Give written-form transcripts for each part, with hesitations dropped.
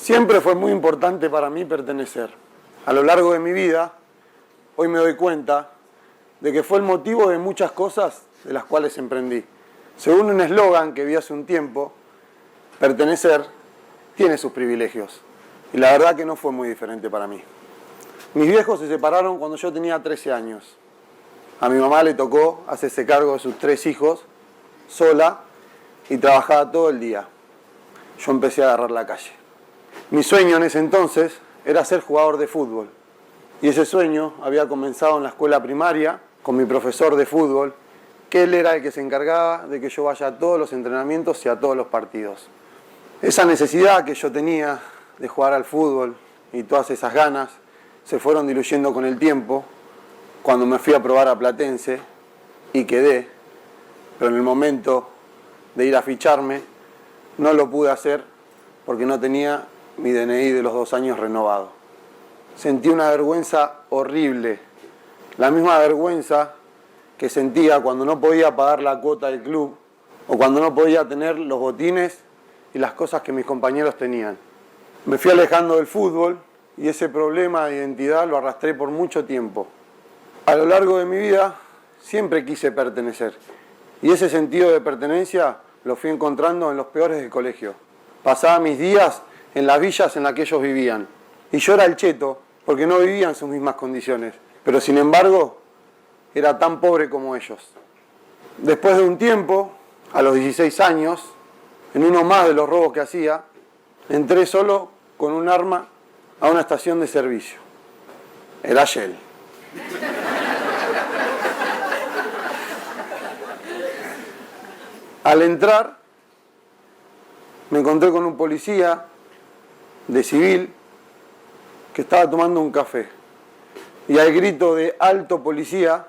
Siempre fue muy importante para mí pertenecer. A lo largo de mi vida, hoy me doy cuenta de que fue el motivo de muchas cosas de las cuales emprendí. Según un eslogan que vi hace un tiempo, pertenecer tiene sus privilegios. Y la verdad que no fue muy diferente para mí. Mis viejos se separaron cuando yo tenía 13 años. A mi mamá le tocó hacerse cargo de sus 3 hijos, sola, y trabajaba todo el día. Yo empecé a agarrar la calle. Mi sueño en ese entonces era ser jugador de fútbol. Y ese sueño había comenzado en la escuela primaria con mi profesor de fútbol, que él era el que se encargaba de que yo vaya a todos los entrenamientos y a todos los partidos. Esa necesidad que yo tenía de jugar al fútbol y todas esas ganas se fueron diluyendo con el tiempo cuando me fui a probar a Platense y quedé, pero en el momento de ir a ficharme no lo pude hacer porque no tenía mi DNI de los 2 años renovado. Sentí una vergüenza horrible, la misma vergüenza que sentía cuando no podía pagar la cuota del club o cuando no podía tener los botines y las cosas que mis compañeros tenían. Me fui alejando del fútbol y ese problema de identidad lo arrastré por mucho tiempo. A lo largo de mi vida siempre quise pertenecer y ese sentido de pertenencia lo fui encontrando en los peores del colegio. Pasaba mis días en las villas en las que ellos vivían y yo era el cheto porque no vivía en sus mismas condiciones, pero sin embargo era tan pobre como ellos. Después de un tiempo, a los 16 años, en uno más de los robos que hacía, entré solo con un arma a una estación de servicio. Era Shell. Al entrar, me encontré con un policía de civil que estaba tomando un café. Y al grito de "alto policía",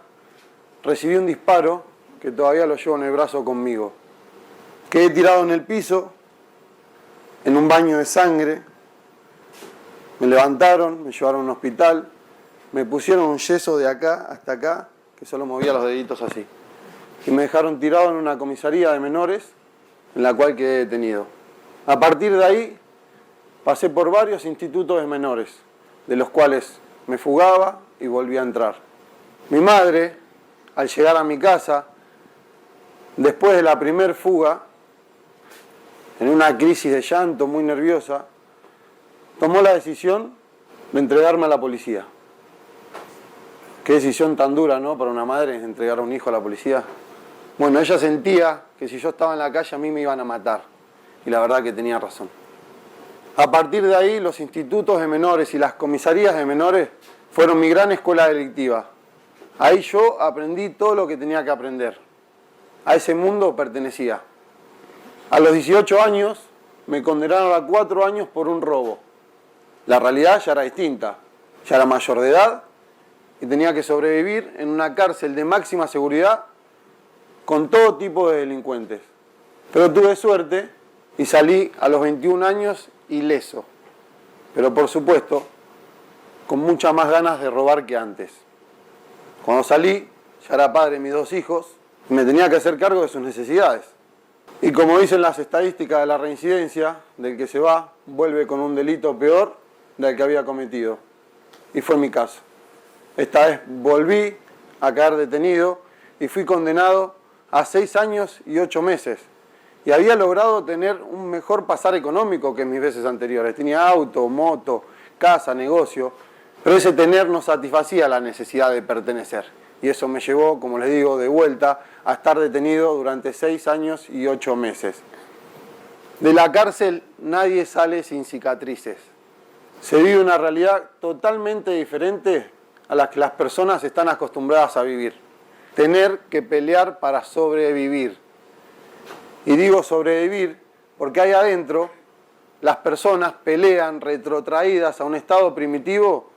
recibí un disparo que todavía lo llevo en el brazo conmigo. Quedé tirado en el piso, en un baño de sangre. Me levantaron, me llevaron a un hospital, me pusieron un yeso de acá hasta acá, que solo movía los deditos así. Y me dejaron tirado en una comisaría de menores, en la cual quedé detenido. A partir de ahí, pasé por varios institutos de menores, de los cuales me fugaba y volví a entrar. Mi madre, al llegar a mi casa, después de la primer fuga, en una crisis de llanto muy nerviosa, tomó la decisión de entregarme a la policía. Qué decisión tan dura, ¿no?, para una madre, entregar a un hijo a la policía. Bueno, ella sentía que si yo estaba en la calle a mí me iban a matar. Y la verdad que tenía razón. A partir de ahí, los institutos de menores y las comisarías de menores fueron mi gran escuela delictiva. Ahí yo aprendí todo lo que tenía que aprender. A ese mundo pertenecía. A los 18 años me condenaron a 4 años por un robo. La realidad ya era distinta. Ya era mayor de edad y tenía que sobrevivir en una cárcel de máxima seguridad con todo tipo de delincuentes. Pero tuve suerte y salí a los 21 años ileso. Pero por supuesto, con muchas más ganas de robar que antes. Cuando salí, ya era padre de mis 2 hijos y me tenía que hacer cargo de sus necesidades. Y como dicen las estadísticas de la reincidencia, del que se va, vuelve con un delito peor del que había cometido. Y fue mi caso. Esta vez volví a caer detenido y fui condenado a 6 años y 8 meses. Y había logrado tener un mejor pasar económico que en mis veces anteriores. Tenía auto, moto, casa, negocio, pero ese tener no satisfacía la necesidad de pertenecer. Y eso me llevó, como les digo, de vuelta a estar detenido durante 6 años y 8 meses. De la cárcel nadie sale sin cicatrices. Se vive una realidad totalmente diferente a la que las personas están acostumbradas a vivir. Tener que pelear para sobrevivir. Y digo sobrevivir porque ahí adentro las personas pelean retrotraídas a un estado primitivo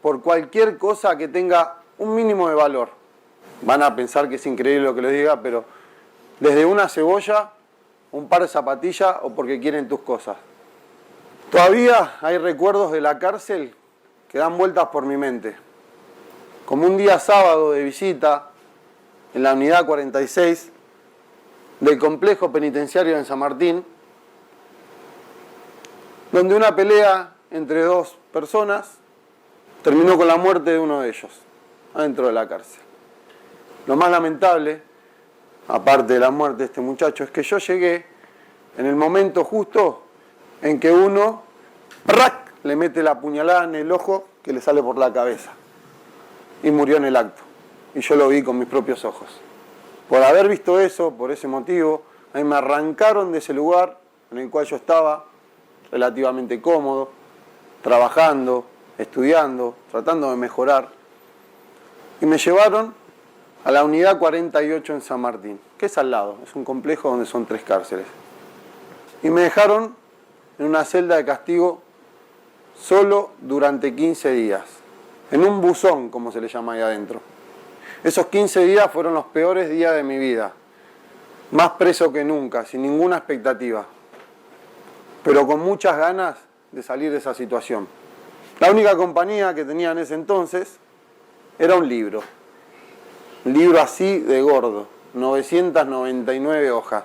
por cualquier cosa que tenga un mínimo de valor. Van a pensar que es increíble lo que les diga, pero desde una cebolla, un par de zapatillas o porque quieren tus cosas. Todavía hay recuerdos de la cárcel que dan vueltas por mi mente. Como un día sábado de visita en la unidad 46 del complejo penitenciario en San Martín, donde una pelea entre dos personas terminó con la muerte de uno de ellos, adentro de la cárcel. Lo más lamentable, aparte de la muerte de este muchacho, es que yo llegué en el momento justo en que uno ¡prac!, le mete la puñalada en el ojo que le sale por la cabeza. Y murió en el acto. Y yo lo vi con mis propios ojos. Por haber visto eso, por ese motivo, a mí me arrancaron de ese lugar en el cual yo estaba relativamente cómodo, trabajando, estudiando, tratando de mejorar. Y me llevaron a la unidad 48 en San Martín, que es al lado, es un complejo donde son 3 cárceles. Y me dejaron en una celda de castigo solo durante 15 días, en un buzón, como se le llama ahí adentro. Esos 15 días fueron los peores días de mi vida, más preso que nunca, sin ninguna expectativa, pero con muchas ganas de salir de esa situación. La única compañía que tenía en ese entonces era un libro así de gordo, 999 hojas.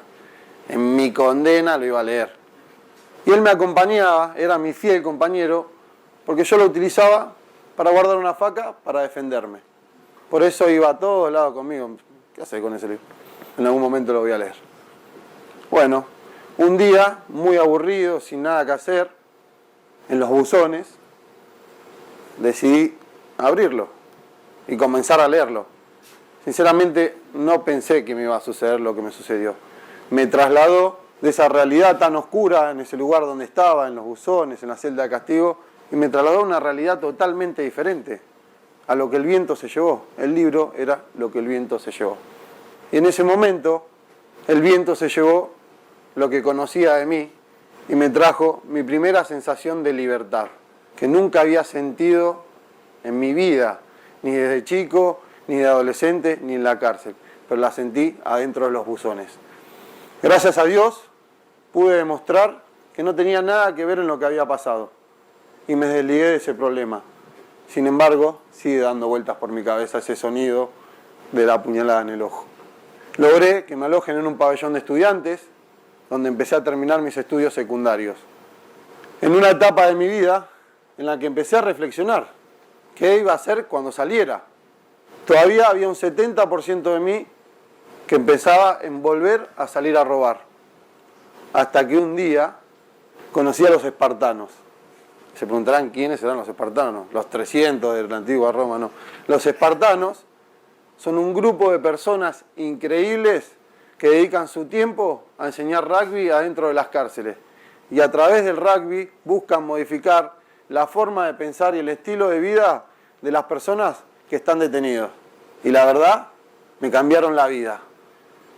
En mi condena lo iba a leer. Y él me acompañaba, era mi fiel compañero, porque yo lo utilizaba para guardar una faca para defenderme. Por eso iba a todos lados conmigo. ¿Qué hace con ese libro? En algún momento lo voy a leer. Bueno, un día muy aburrido, sin nada que hacer, en los buzones, decidí abrirlo y comenzar a leerlo. Sinceramente no pensé que me iba a suceder lo que me sucedió. Me trasladó de esa realidad tan oscura en ese lugar donde estaba, en los buzones, en la celda de castigo, y me trasladó a una realidad totalmente diferente a lo que el viento se llevó. El libro era lo que el viento se llevó. Y en ese momento el viento se llevó lo que conocía de mí y me trajo mi primera sensación de libertad, que nunca había sentido en mi vida, ni desde chico, ni de adolescente, ni en la cárcel, pero la sentí adentro de los buzones. Gracias a Dios pude demostrar que no tenía nada que ver en lo que había pasado y me desligué de ese problema. Sin embargo, sigue dando vueltas por mi cabeza ese sonido de la puñalada en el ojo. Logré que me alojen en un pabellón de estudiantes, donde empecé a terminar mis estudios secundarios. En una etapa de mi vida en la que empecé a reflexionar qué iba a hacer cuando saliera. Todavía había un 70% de mí que empezaba en volver a salir a robar. Hasta que un día conocí a los espartanos. Se preguntarán quiénes eran los espartanos. Los 300 de la antigua Roma, no. Los espartanos son un grupo de personas increíbles que dedican su tiempo a enseñar rugby adentro de las cárceles. Y a través del rugby buscan modificar la forma de pensar y el estilo de vida de las personas que están detenidos. Y la verdad, me cambiaron la vida.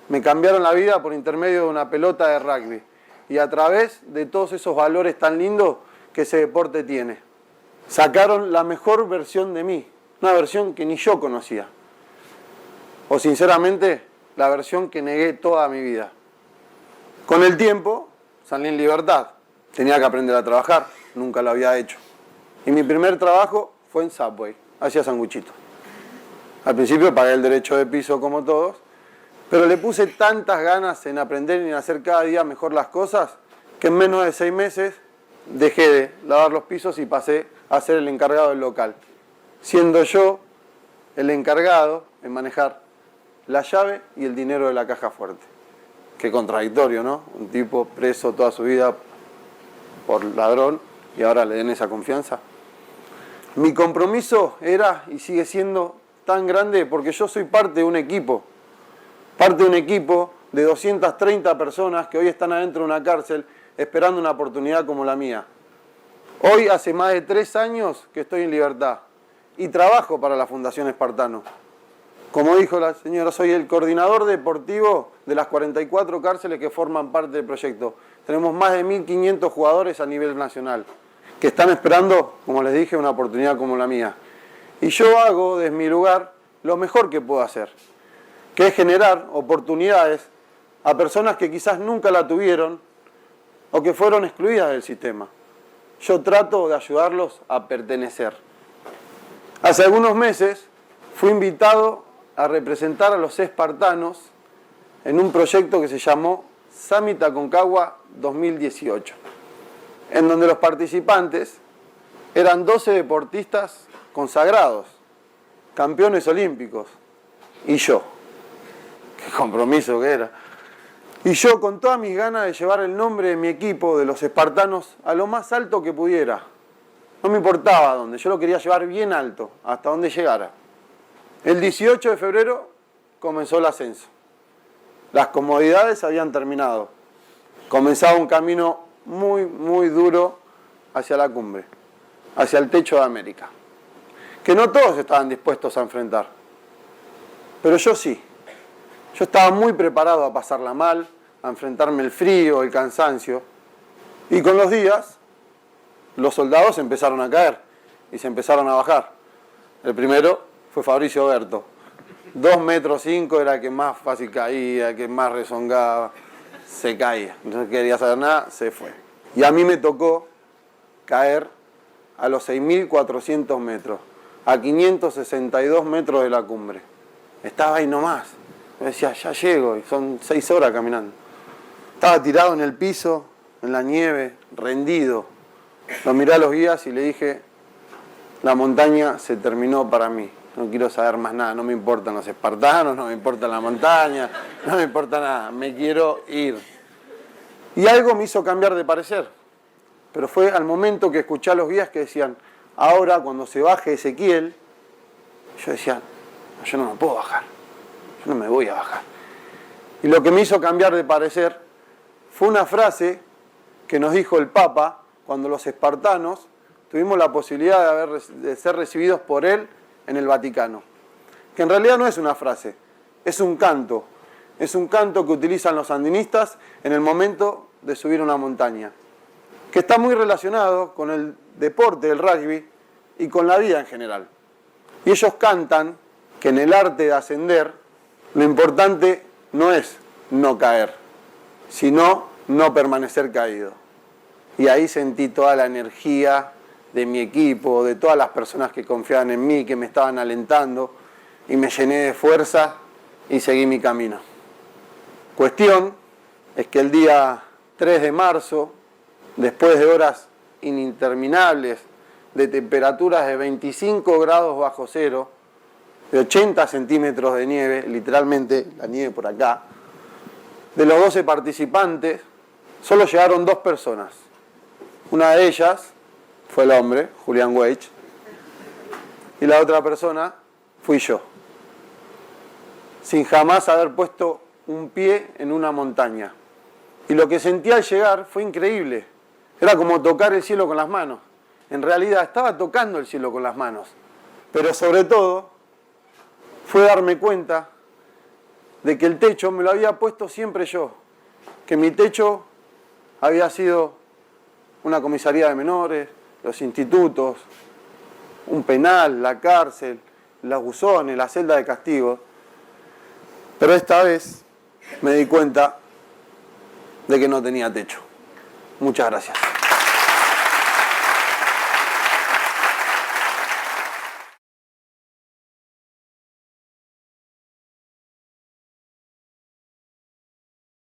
Me cambiaron la vida por intermedio de una pelota de rugby. Y a través de todos esos valores tan lindos que ese deporte tiene. Sacaron la mejor versión de mí. Una versión que ni yo conocía. O sinceramente, la versión que negué toda mi vida. Con el tiempo, salí en libertad. Tenía que aprender a trabajar. Nunca lo había hecho. Y mi primer trabajo fue en Subway. Hacía sanguchitos. Al principio pagué el derecho de piso como todos, pero le puse tantas ganas en aprender y en hacer cada día mejor las cosas, que en menos de 6 meses dejé de lavar los pisos y pasé a ser el encargado del local, siendo yo el encargado en manejar la llave y el dinero de la caja fuerte. Qué contradictorio, ¿no? Un tipo preso toda su vida por ladrón y ahora le den esa confianza. Mi compromiso era y sigue siendo tan grande porque yo soy parte de un equipo de 230 personas que hoy están adentro de una cárcel esperando una oportunidad como la mía. Hoy hace más de 3 años que estoy en libertad y trabajo para la Fundación Espartano. Como dijo la señora, soy el coordinador deportivo de las 44 cárceles que forman parte del proyecto. Tenemos más de 1.500 jugadores a nivel nacional que están esperando, como les dije, una oportunidad como la mía. Y yo hago desde mi lugar lo mejor que puedo hacer, que es generar oportunidades a personas que quizás nunca la tuvieron o que fueron excluidas del sistema. Yo trato de ayudarlos a pertenecer. Hace algunos meses fui invitado a representar a los espartanos en un proyecto que se llamó Summit Aconcagua 2018. en donde los participantes eran 12 deportistas consagrados, campeones olímpicos, y yo. Qué compromiso que era. Y yo con todas mis ganas de llevar el nombre de mi equipo, de los espartanos, a lo más alto que pudiera. No me importaba dónde, yo lo quería llevar bien alto, hasta donde llegara. El 18 de febrero comenzó el ascenso. Las comodidades habían terminado. Comenzaba un camino muy, muy duro hacia la cumbre, hacia el techo de América, que no todos estaban dispuestos a enfrentar. Pero yo sí. Yo estaba muy preparado a pasarla mal, a enfrentarme el frío, el cansancio. Y con los días, los soldados empezaron a caer y se empezaron a bajar. El primero fue Fabricio Berto. 2,5 metros era el que más fácil caía, el que más rezongaba. Se caía. No quería saber nada, se fue. Y a mí me tocó caer a los 6.400 metros, a 562 metros de la cumbre. Estaba ahí nomás. Me decía, ya llego, y son 6 horas caminando. Estaba tirado en el piso, en la nieve, rendido. Lo miré a los guías y le dije, la montaña se terminó para mí. No quiero saber más nada, no me importan los espartanos, no me importa la montaña, no me importa nada, me quiero ir. Y algo me hizo cambiar de parecer. Pero fue al momento que escuché a los guías que decían, ahora cuando se baje Ezequiel, yo decía, no, yo no me puedo bajar. Yo no me voy a bajar. Y lo que me hizo cambiar de parecer fue una frase que nos dijo el Papa cuando los espartanos tuvimos la posibilidad de ser recibidos por él en el Vaticano. Que en realidad no es una frase, es un canto. Es un canto que utilizan los sandinistas en el momento de subir una montaña. Que está muy relacionado con el deporte del rugby y con la vida en general. Y ellos cantan que en el arte de ascender, lo importante no es no caer, sino no permanecer caído. Y ahí sentí toda la energía de mi equipo, de todas las personas que confiaban en mí, que me estaban alentando, y me llené de fuerza y seguí mi camino. Cuestión es que el día 3 de marzo, después de horas ininterminables, de temperaturas de 25 grados bajo cero, de 80 centímetros de nieve, literalmente la nieve por acá, de los 12 participantes, solo llegaron 2 personas. Una de ellas fue el hombre, Julián Weich, y la otra persona fui yo, sin jamás haber puesto un pie en una montaña. Y lo que sentí al llegar fue increíble. Era como tocar el cielo con las manos. En realidad estaba tocando el cielo con las manos. Pero sobre todo fue darme cuenta de que el techo me lo había puesto siempre yo. Que mi techo había sido una comisaría de menores, los institutos, un penal, la cárcel, los buzones, la celda de castigo. Pero esta vez me di cuenta de que no tenía techo. Muchas gracias.